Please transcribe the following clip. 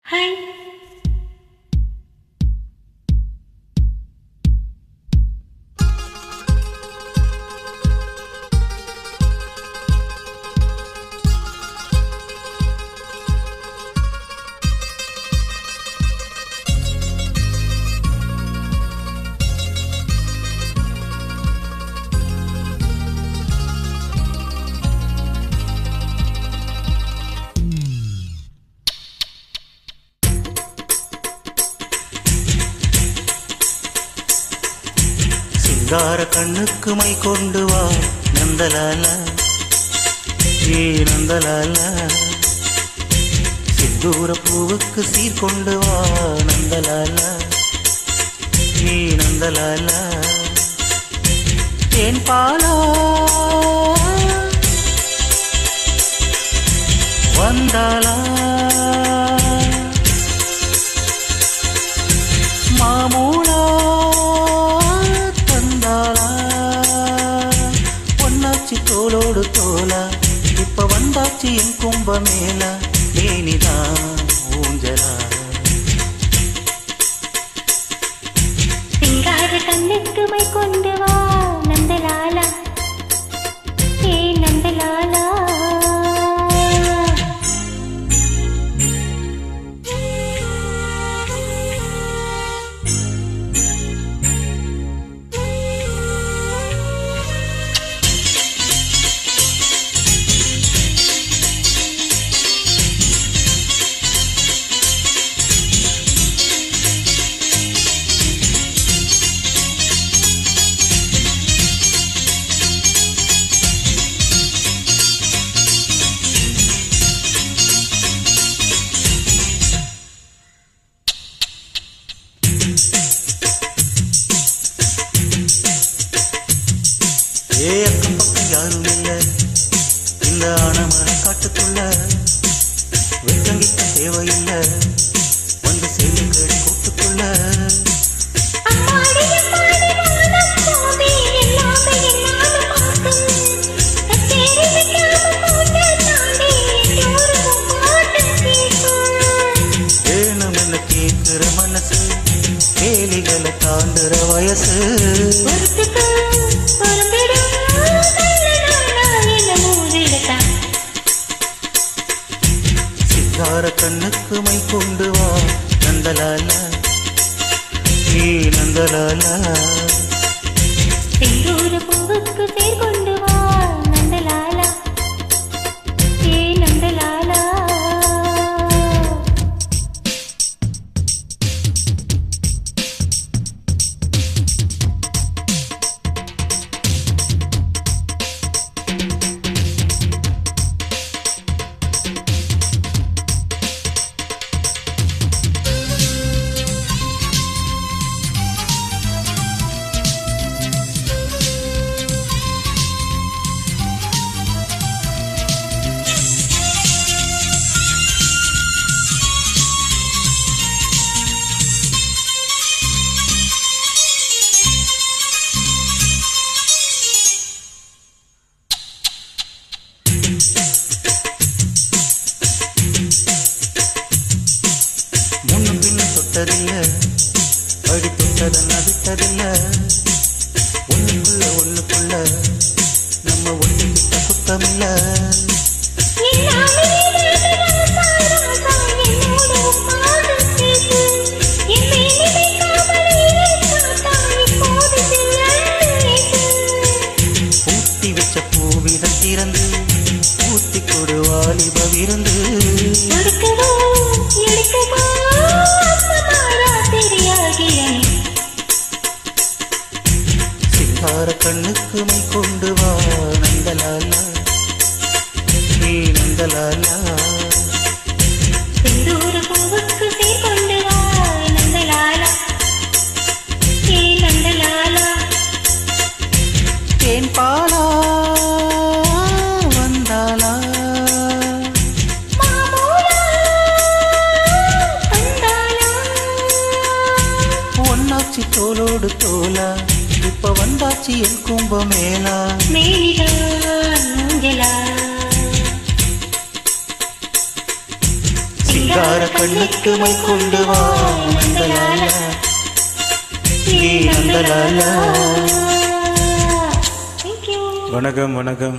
Hi. சிங்கார கண்ணுக்கு my கொண்டு வா நந்தலால, ஏ நந்தலால. சிந்தூர பூவுக்கு சீர் கொண்டு வா நந்தலால, ஏ நந்தலால. தேன் பாலா வந்தாலா, மாமூலா பொன்னாச்சி தோளோடு தோலா, இப்ப வந்தாச்சு என் கும்பமேல, ஏனிதான் ஊஞ்சலா. சிங்கார கண்ணுக்கு மை கொண்டு வா நந்தலாலா, ஏ நந்தலாலா. ஏ அக்கம் பக்கம் யாரும் இல்ல இந்த ஆனமர காட்டுக்குள்ள, வெட்டங்கிட்ட தேவையில்ல வந்து சேவை கேடி கூட்டுக்குள்ள. வேணும் என்ன கேட்கிற மனசு, கேலிகளை தாண்டுற வயசு. சிங்கார கண்ணுக்கு மை கொண்டு வா நந்தலால, ஏ நந்தலாலா. செந்தூர பூவுக்கு சேர் கொண்டு வா நந்தலாலா, ஏ நந்தலாலா. முன்னும் பின்னும் தொட்டதில்ல, அடி தொட்டதன் விட்டதில்ல. ஒண்ணுக்குள்ள நம்ம ஒண்ணுகிட்ட குத்தமில்ல. பூத்தி வச்ச பூவிதம் திறந்து ஊத்தி கொடு வாலிப விருந்து. சிங்கார கண்ணுக்கு மை கொண்டு வா நந்தலாலா, ஏ நந்தலாலா. செந்தூர பூவுக்கு சேர் கொண்டு வா நந்தலாலா, ஏ நந்தலாலா. தேன் பாலா வந்தாலா, பொன்னாச்சி தோளோடு தோலா, இப்ப வந்தாச்சு என் கும்பமேலா. மேனிதான் ஊஞ்சலா. சிங்கார கண்ணுக்கு மை கொண்டு வா நந்தலாலா ஏ நந்தலாலா. Thank you. வணக்கம் வணக்கம்.